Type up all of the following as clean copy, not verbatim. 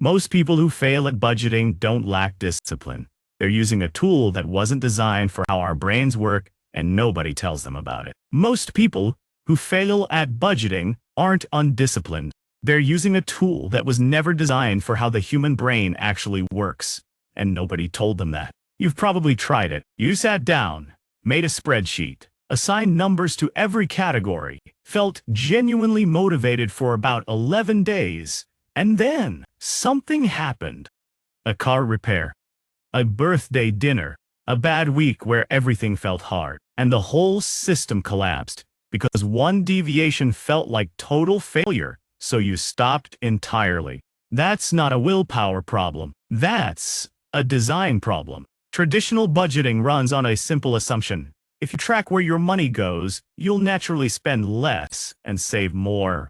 Most people who fail at budgeting don't lack discipline. They're using a tool that wasn't designed for how our brains work, and nobody tells them about it. Most people who fail at budgeting aren't undisciplined. They're using a tool that was never designed for how the human brain actually works, and nobody told them that. You've probably tried it. You sat down, made a spreadsheet, assigned numbers to every category, felt genuinely motivated for about 11 days, and then something happened. A car repair, a birthday dinner, a bad week where everything felt hard, and the whole system collapsed because one deviation felt like total failure, so you stopped entirely. That's not a willpower problem. That's a design problem. Traditional budgeting runs on a simple assumption. If you track where your money goes, you'll naturally spend less and save more.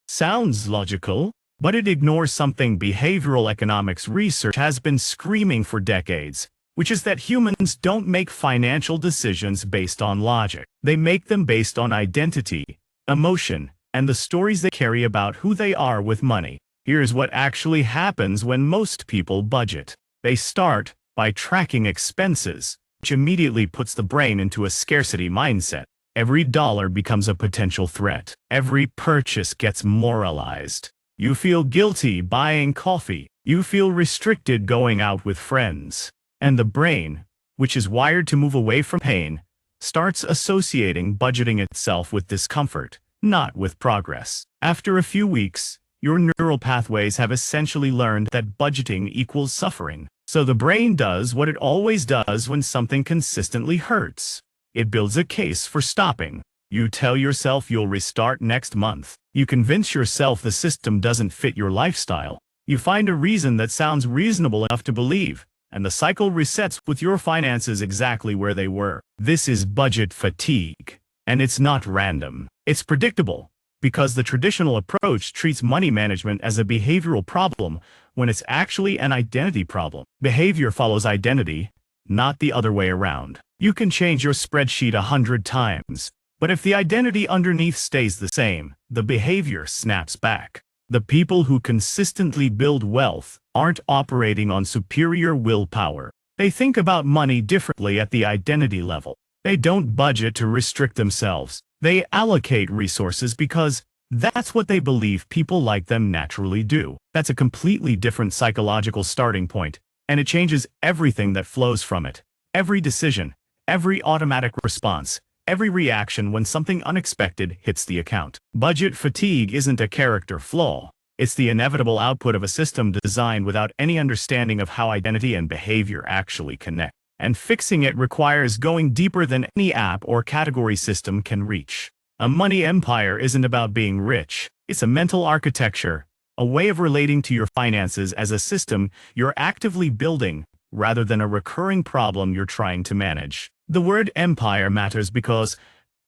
Sounds logical, but it ignores something behavioral economics research has been screaming for decades, which is that humans don't make financial decisions based on logic. They make them based on identity, emotion, and the stories they carry about who they are with money. Here's what actually happens when most people budget. They start by tracking expenses, which immediately puts the brain into a scarcity mindset. Every dollar becomes a potential threat. Every purchase gets moralized. You feel guilty buying coffee. You feel restricted going out with friends. And the brain, which is wired to move away from pain, starts associating budgeting itself with discomfort, not with progress. After a few weeks, your neural pathways have essentially learned that budgeting equals suffering. So the brain does what it always does when something consistently hurts. It builds a case for stopping. You tell yourself you'll restart next month. You convince yourself the system doesn't fit your lifestyle. You find a reason that sounds reasonable enough to believe, and the cycle resets with your finances exactly where they were. This is budget fatigue, and it's not random. It's predictable, because the traditional approach treats money management as a behavioral problem when it's actually an identity problem. Behavior follows identity, not the other way around. You can change your spreadsheet 100 times, but if the identity underneath stays the same, the behavior snaps back. The people who consistently build wealth aren't operating on superior willpower. They think about money differently at the identity level. They don't budget to restrict themselves. They allocate resources because that's what they believe people like them naturally do. That's a completely different psychological starting point, and it changes everything that flows from it. Every decision, every automatic response, every reaction when something unexpected hits the account. Budget fatigue isn't a character flaw. It's the inevitable output of a system designed without any understanding of how identity and behavior actually connect. And fixing it requires going deeper than any app or category system can reach. A money empire isn't about being rich. It's a mental architecture, a way of relating to your finances as a system you're actively building, rather than a recurring problem you're trying to manage. The word empire matters because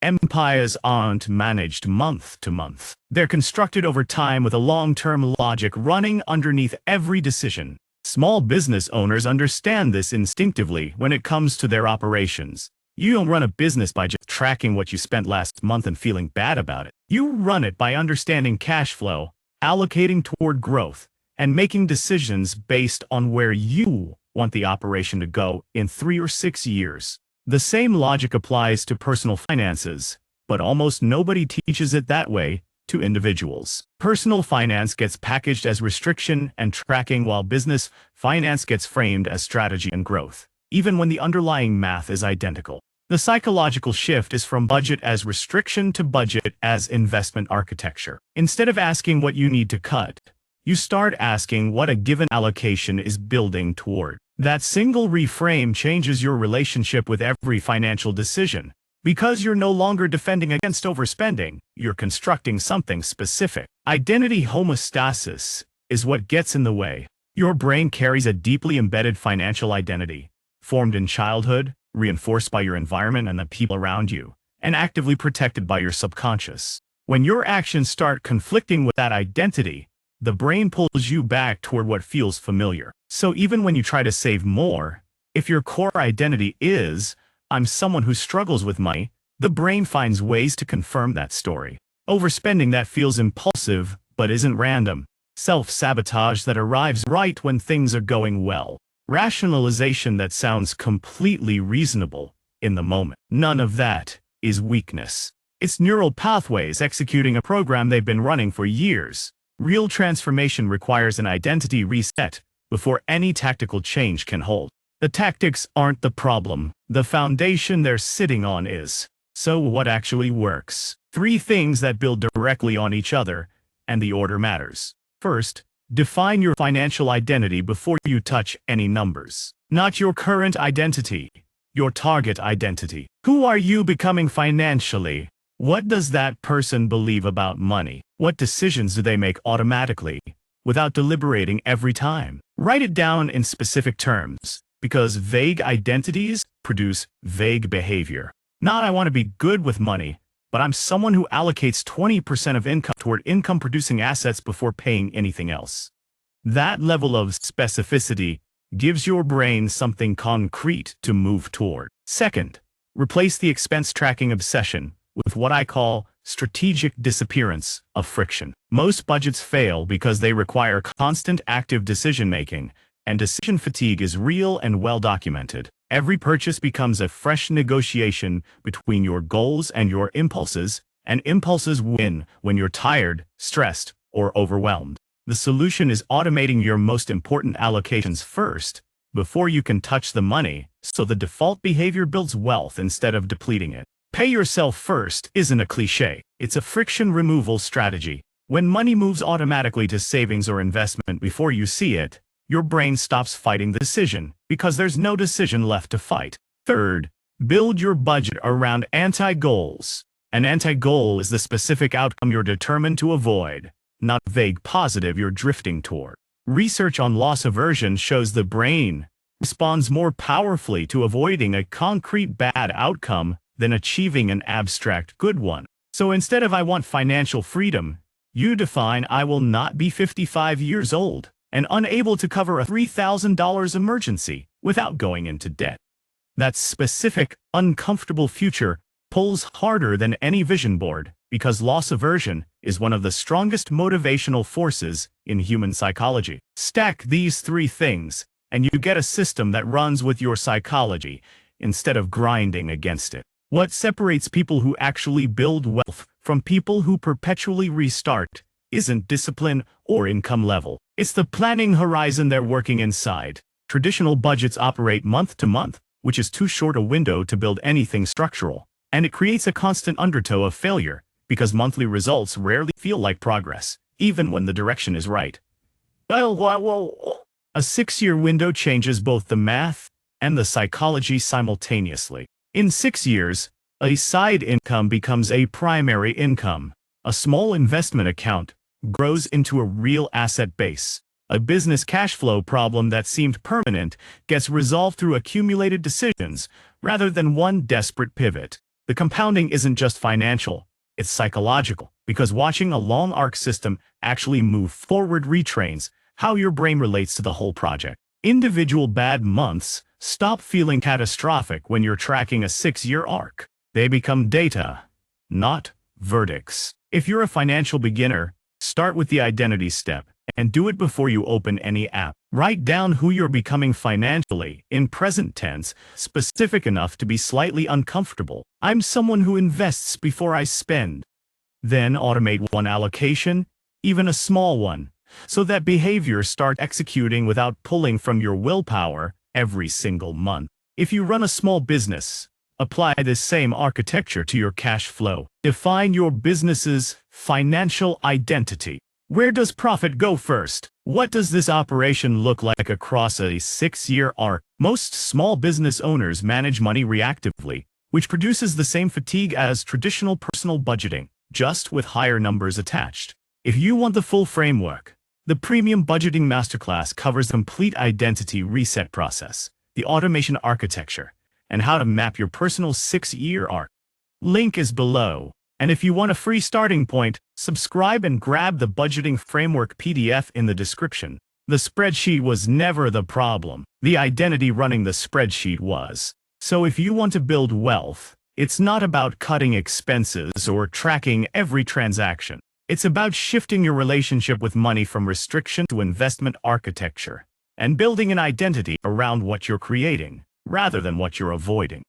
empires aren't managed month to month. They're constructed over time with a long-term logic running underneath every decision. Small business owners understand this instinctively when it comes to their operations. You don't run a business by just tracking what you spent last month and feeling bad about it. You run it by understanding cash flow, allocating toward growth, and making decisions based on where you want the operation to go in 3 or 6 years. The same logic applies to personal finances, but almost nobody teaches it that way to individuals. Personal finance gets packaged as restriction and tracking, while business finance gets framed as strategy and growth, even when the underlying math is identical. The psychological shift is from budget as restriction to budget as investment architecture. Instead of asking what you need to cut, you start asking what a given allocation is building toward. That single reframe changes your relationship with every financial decision. Because you're no longer defending against overspending, you're constructing something specific. Identity homeostasis is what gets in the way. Your brain carries a deeply embedded financial identity, formed in childhood, reinforced by your environment and the people around you, and actively protected by your subconscious. When your actions start conflicting with that identity, the brain pulls you back toward what feels familiar. So even when you try to save more, if your core identity is, "I'm someone who struggles with money," the brain finds ways to confirm that story. Overspending that feels impulsive, but isn't random. self-sabotage that arrives right when things are going well, rationalization that sounds completely reasonable in the moment. None of that is weakness. It's neural pathways executing a program they've been running for years. Real transformation requires an identity reset before any tactical change can hold. The tactics aren't the problem. The foundation they're sitting on is. So what actually works? 3 things that build directly on each other, and the order matters. First, define your financial identity before you touch any numbers. Not your current identity, your target identity. Who are you becoming financially? What does that person believe about money? What decisions do they make automatically, without deliberating every time? Write it down in specific terms, because vague identities produce vague behavior. Not I want to be good with money, but I'm someone who allocates 20% of income toward income-producing assets before paying anything else. That level of specificity gives your brain something concrete to move toward. Second, replace the expense tracking obsession with what I call strategic disappearance of friction. Most budgets fail because they require constant active decision-making, and decision fatigue is real and well documented. Every purchase becomes a fresh negotiation between your goals and your impulses, and impulses win when you're tired, stressed, or overwhelmed. The solution is automating your most important allocations first, before you can touch the money, so the default behavior builds wealth instead of depleting it. Pay yourself first isn't a cliche. It's a friction removal strategy. When money moves automatically to savings or investment before you see it, your brain stops fighting the decision, because there's no decision left to fight. Third, build your budget around anti-goals. An anti-goal is the specific outcome you're determined to avoid, not a vague positive you're drifting toward. Research on loss aversion shows the brain responds more powerfully to avoiding a concrete bad outcome than achieving an abstract good one. So instead of I want financial freedom, you define I will not be 55 years old and unable to cover a $3,000 emergency without going into debt. That specific, uncomfortable future pulls harder than any vision board, because loss aversion is one of the strongest motivational forces in human psychology. Stack these 3 things, and you get a system that runs with your psychology instead of grinding against it. What separates people who actually build wealth from people who perpetually restart isn't discipline or income level. It's the planning horizon they're working inside. Traditional budgets operate month to month, which is too short a window to build anything structural. And it creates a constant undertow of failure, because monthly results rarely feel like progress, even when the direction is right. A 6-year window changes both the math and the psychology simultaneously. In 6 years, a side income becomes a primary income. A small investment account grows into a real asset base. A business cash flow problem that seemed permanent gets resolved through accumulated decisions rather than one desperate pivot. The compounding isn't just financial, it's psychological, because watching a long arc system actually move forward retrains how your brain relates to the whole project. Individual bad months stop feeling catastrophic when you're tracking a 6-year arc. They become data, not verdicts. If you're a financial beginner, start with the identity step, and do it before you open any app. Write down who you're becoming financially, in present tense, specific enough to be slightly uncomfortable. I'm someone who invests before I spend. Then automate one allocation, even a small one, so that behaviors start executing without pulling from your willpower every single month. If you run a small business, apply this same architecture to your cash flow. Define your business's financial identity. Where does profit go first? What does this operation look like across a 6-year arc? Most small business owners manage money reactively, which produces the same fatigue as traditional personal budgeting, just with higher numbers attached. If you want the full framework, the Premium Budgeting Masterclass covers the complete identity reset process, the automation architecture, and how to map your personal 6-year arc. Link is below. And if you want a free starting point, subscribe and grab the Budgeting Framework PDF in the description. The spreadsheet was never the problem. The identity running the spreadsheet was. So if you want to build wealth, it's not about cutting expenses or tracking every transaction. It's about shifting your relationship with money from restriction to investment architecture and building an identity around what you're creating rather than what you're avoiding.